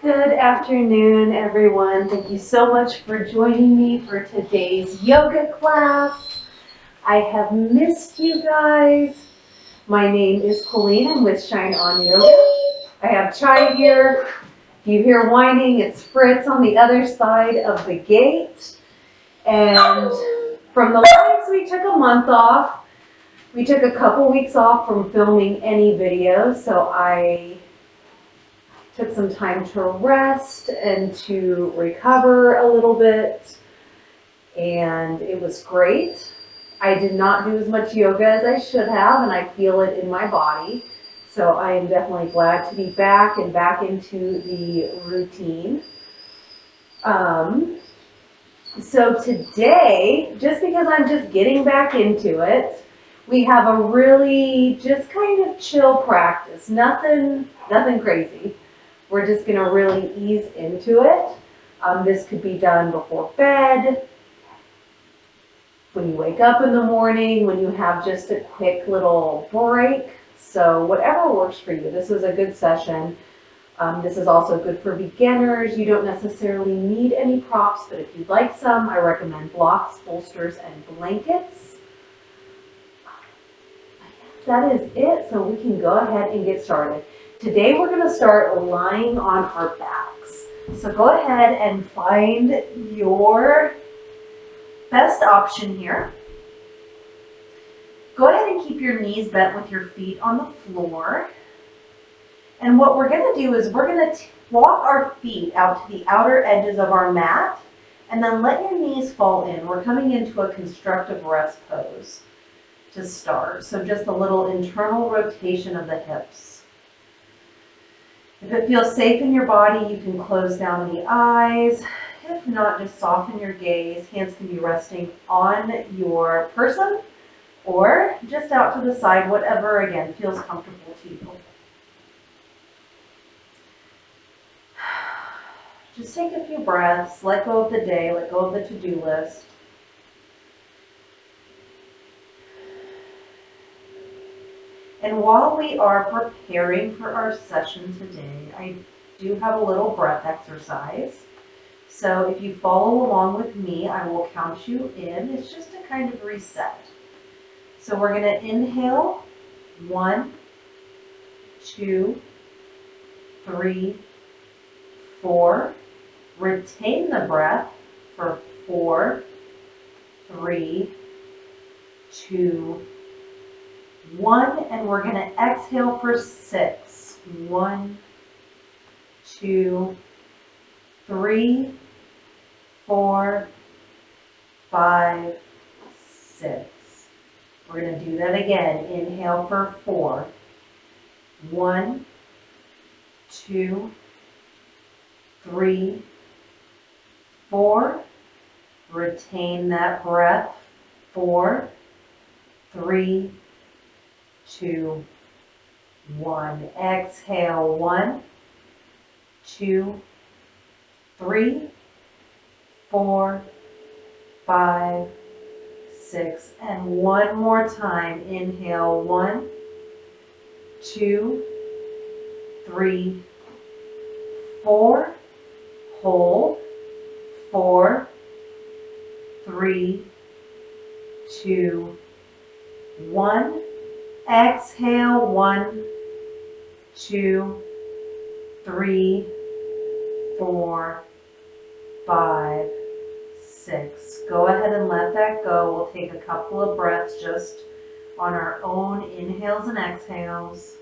Good afternoon, everyone. Thank you so much for joining me for today's yoga class. I have missed you guys. My name is Colleen. I'm with Shine On Yoga. I have Chai here. If you hear whining, it's Fritz on the other side of the gate. And from the lives, we took a month off. We took a couple weeks off from filming any videos, so I took some time to rest and to recover a little bit, and it was great. I did not do as much yoga as I should have, and I feel it in my body. So I am definitely glad to be back and back into the routine. So today, just because I'm just getting back into it, we have a really just kind of chill practice. Nothing crazy. We're just going to really ease into it. This could be done before bed, when you wake up in the morning, when you have just a quick little break. So whatever works for you. This is a good session. This is also good for beginners. You don't necessarily need any props, but if you'd like some, I recommend blocks, bolsters, and blankets. That is it, so we can go ahead and get started. Today we're going to start lying on our backs. So go ahead and find your best option here. Go ahead and keep your knees bent with your feet on the floor. And what we're going to do is we're going to walk our feet out to the outer edges of our mat and then let your knees fall in. We're coming into a constructive rest pose to start. So just a little internal rotation of the hips. If it feels safe in your body, you can close down the eyes. If not, just soften your gaze. Hands can be resting on your person or just out to the side, whatever, again, feels comfortable to you. Just take a few breaths, let go of the day, let go of the to-do list. And while we are preparing for our session today, I do have a little breath exercise. So if you follow along with me, I will count you in. It's just to kind of reset. So we're going to inhale, 1, 2, 3, 4. Retain the breath for 4, 3, 2, 1, and we're going to exhale for 6. 1, 2, 3, 4, 5, 6. We're going to do that again. Inhale for 4. 1, 2, 3, 4. Retain that breath. 4, 3, 2, 1. Exhale. 1, 2, 3, 4, 5, 6. And one more time. Inhale. 1, 2, 3, 4. Hold. 4, 3, 2, 1. Exhale. 1, 2, 3, 4, 5, 6. Go ahead and let that go. We'll take a couple of breaths just on our own inhales and exhales.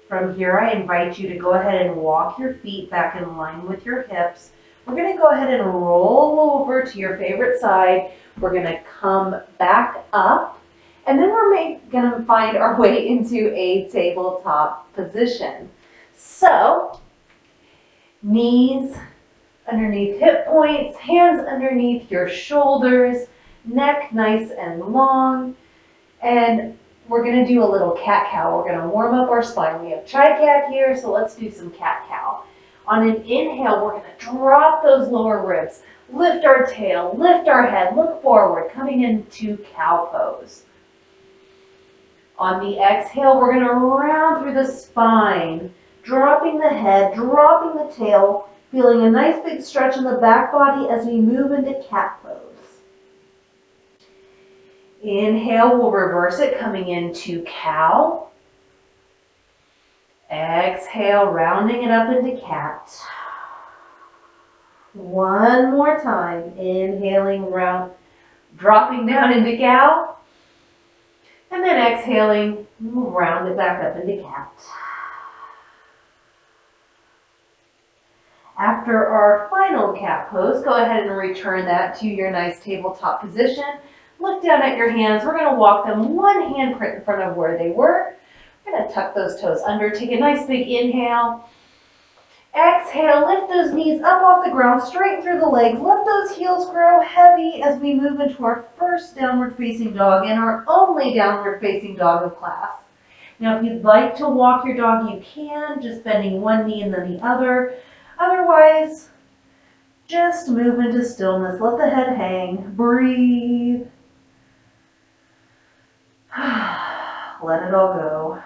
From here, I invite you to go ahead and walk your feet back in line with your hips. We're going to go ahead and roll over to your favorite side. We're going to come back up, and then we're going to find our way into a tabletop position. So, knees underneath hip points, hands underneath your shoulders, neck nice and long, and we're going to do a little cat-cow. We're going to warm up our spine. We have tri-cat here, so let's do some cat-cow. On an inhale, we're going to drop those lower ribs, lift our tail, lift our head, look forward, coming into cow pose. On the exhale, we're going to round through the spine, dropping the head, dropping the tail, feeling a nice big stretch in the back body as we move into cat pose. Inhale, we'll reverse it, coming into cow. Exhale, rounding it up into cat. One more time. Inhaling, round, dropping down into cow. And then exhaling, we'll round it back up into cat. After our final cat pose, go ahead and return that to your nice tabletop position. Look down at your hands. We're going to walk them one handprint in front of where they were. We're going to tuck those toes under. Take a nice big inhale. Exhale, lift those knees up off the ground, straight through the legs. Let those heels grow heavy as we move into our first downward facing dog and our only downward facing dog of class. Now, if you'd like to walk your dog, you can, just bending one knee and then the other. Otherwise, just move into stillness. Let the head hang. Breathe. Let it all go.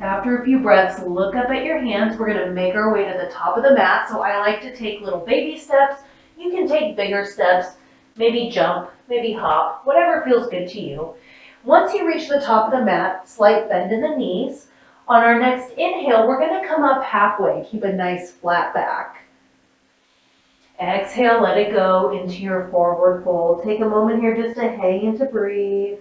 After a few breaths, look up at your hands. We're going to make our way to the top of the mat. So I like to take little baby steps. You can take bigger steps, maybe jump, maybe hop, whatever feels good to you. Once you reach the top of the mat, slight bend in the knees. On our next inhale, we're going to come up halfway. Keep a nice flat back. Exhale, let it go into your forward fold. Take a moment here just to hang and to breathe.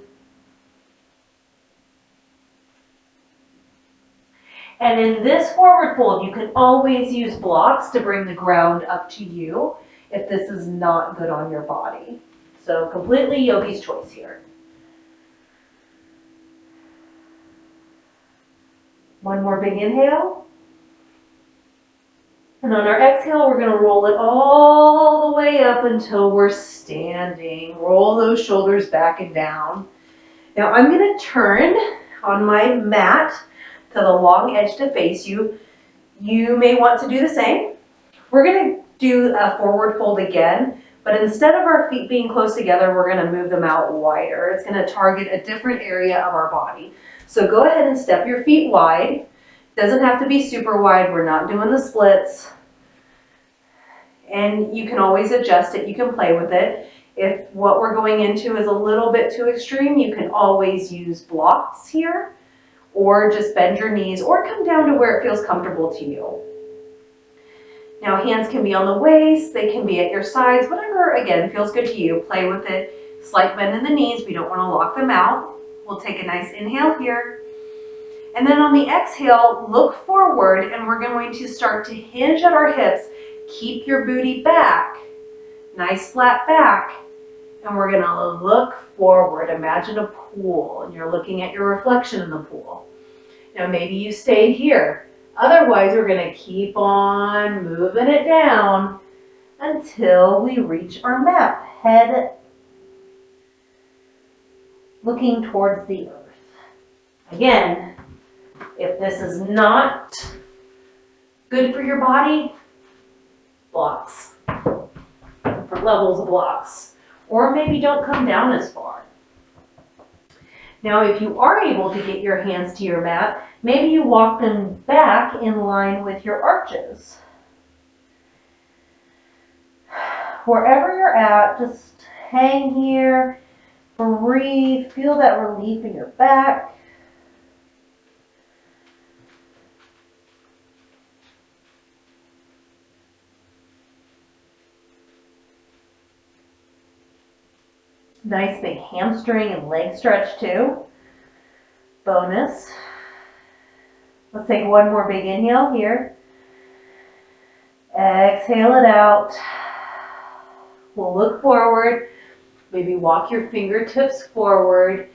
And in this forward fold, you can always use blocks to bring the ground up to you if this is not good on your body. So completely yogi's choice here. One more big inhale. And on our exhale, we're going to roll it all the way up until we're standing. Roll those shoulders back and down. Now I'm going to turn on my mat to the long edge to face you. You may want to do the same. We're going to do a forward fold again, but instead of our feet being close together, we're going to move them out wider. It's going to target a different area of our body. So go ahead and step your feet wide. Doesn't have to be super wide. We're not doing the splits. And you can always adjust it. You can play with it. If what we're going into is a little bit too extreme, you can always use blocks here, or just bend your knees, or come down to where it feels comfortable to you. Now hands can be on the waist, they can be at your sides, whatever, again, feels good to you. Play with it. Slight bend in the knees, we don't want to lock them out. We'll take a nice inhale here. And then on the exhale, look forward, and we're going to start to hinge at our hips. Keep your booty back, nice flat back, and we're going to look forward. Imagine a pool, and you're looking at your reflection in the pool. Now maybe you stay here. Otherwise, we're going to keep on moving it down until we reach our mat. Head looking towards the earth. Again, if this is not good for your body, blocks. Different levels of blocks. Or maybe don't come down as far. Now, if you are able to get your hands to your mat, maybe you walk them back in line with your arches. Wherever you're at, just hang here, breathe, feel that relief in your back. Nice big hamstring and leg stretch too. Bonus. Let's take one more big inhale here. Exhale it out. We'll look forward. Maybe walk your fingertips forward.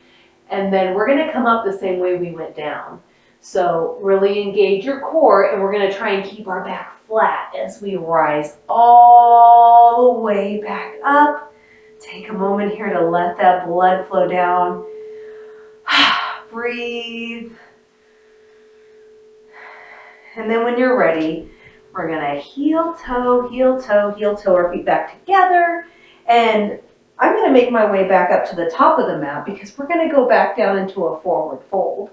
And then we're going to come up the same way we went down. So really engage your core, and we're going to try and keep our back flat as we rise all the way back up Take a moment here to let that blood flow down. Breathe. And then when you're ready, we're gonna heel toe, heel toe, heel toe our feet back together. And I'm gonna make my way back up to the top of the mat because we're gonna go back down into a forward fold.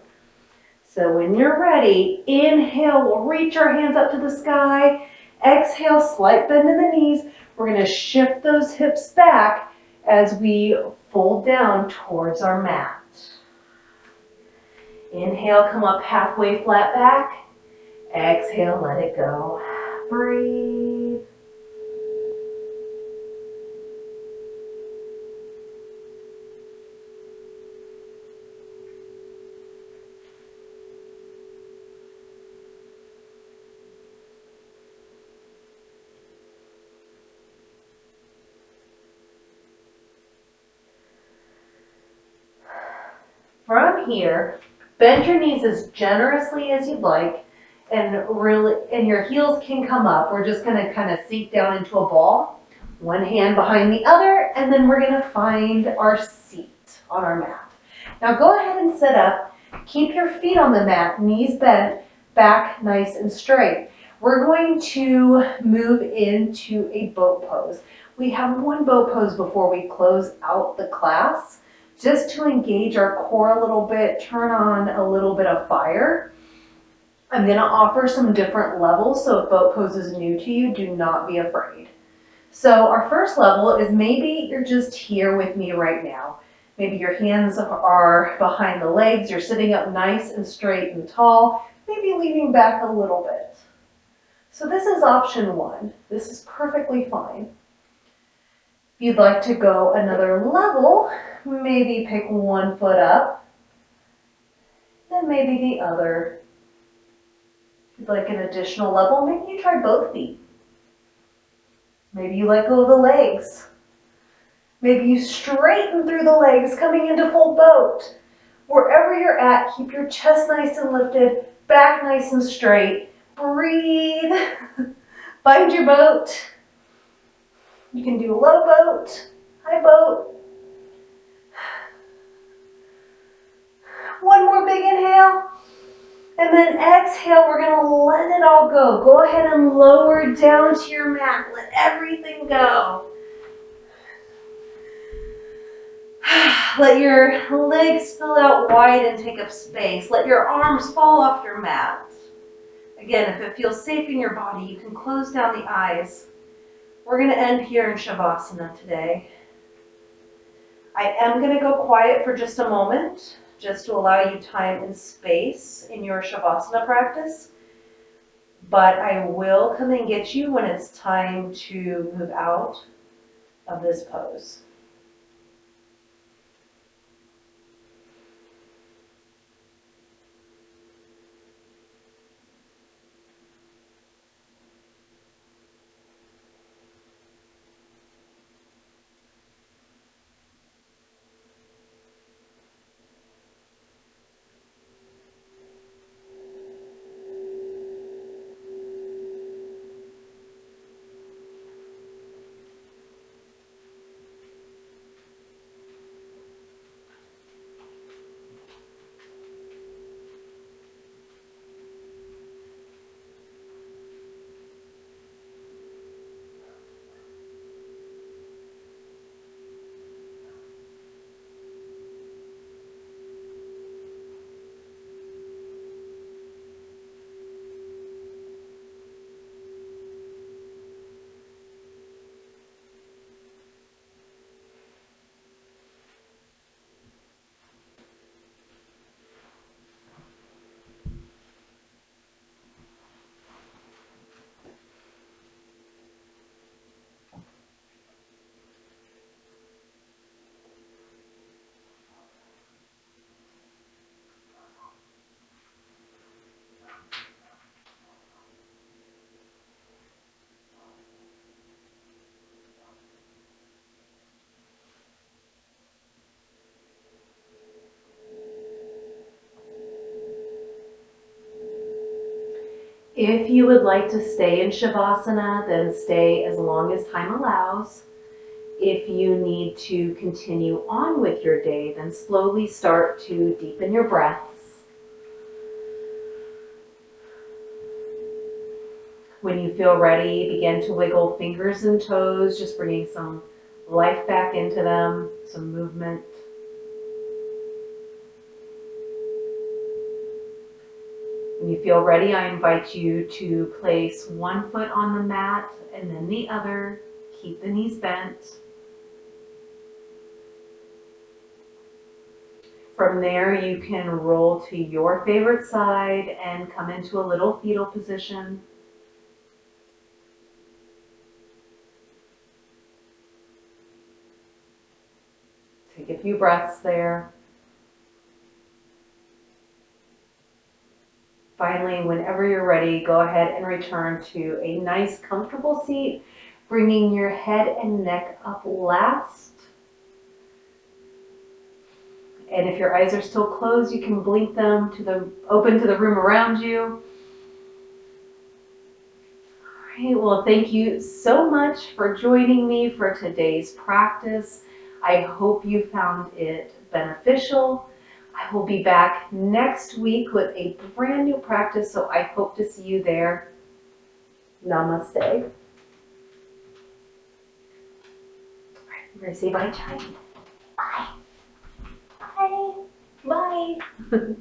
So when you're ready, inhale, we'll reach our hands up to the sky. Exhale, slight bend in the knees. We're gonna shift those hips back as we fold down towards our mat. Inhale, come up halfway flat back. Exhale, let it go. Breathe. From here, bend your knees as generously as you'd like, and your heels can come up. We're just gonna kind of sink down into a ball, one hand behind the other, and then we're gonna find our seat on our mat. Now go ahead and sit up. Keep your feet on the mat, knees bent, back nice and straight. We're going to move into a boat pose. We have one boat pose before we close out the class, just to engage our core a little bit, turn on a little bit of fire. I'm gonna offer some different levels, so if boat pose is new to you, do not be afraid. So our first level is maybe you're just here with me right now. Maybe your hands are behind the legs, you're sitting up nice and straight and tall, maybe leaning back a little bit. So this is option one. This is perfectly fine. If you'd like to go another level, maybe pick one foot up, then maybe the other. If you'd like an additional level, maybe you try both feet. Maybe you let go of the legs. Maybe you straighten through the legs coming into full boat. Wherever you're at, keep your chest nice and lifted, back nice and straight. Breathe. Find your boat. You can do low boat, high boat. One more big inhale. And then exhale, we're gonna let it all go. Go ahead and lower down to your mat. Let everything go. Let your legs spill out wide and take up space. Let your arms fall off your mat. Again, if it feels safe in your body, you can close down the eyes. We're gonna end here in Shavasana today. I am gonna go quiet for just a moment, just to allow you time and space in your Shavasana practice. But I will come and get you when it's time to move out of this pose. If you would like to stay in Shavasana, then stay as long as time allows. If you need to continue on with your day, then slowly start to deepen your breaths. When you feel ready, begin to wiggle fingers and toes, just bringing some life back into them, some movement. When you feel ready, I invite you to place one foot on the mat and then the other. Keep the knees bent. From there, you can roll to your favorite side and come into a little fetal position. Take a few breaths there. Finally, whenever you're ready, go ahead and return to a nice, comfortable seat, bringing your head and neck up last. And if your eyes are still closed, you can blink them open to the room around you. All right, well, thank you so much for joining me for today's practice. I hope you found it beneficial. I will be back next week with a brand new practice, so I hope to see you there. Namaste. All right, I'm going to say bye, Chai. Bye. Bye. Bye.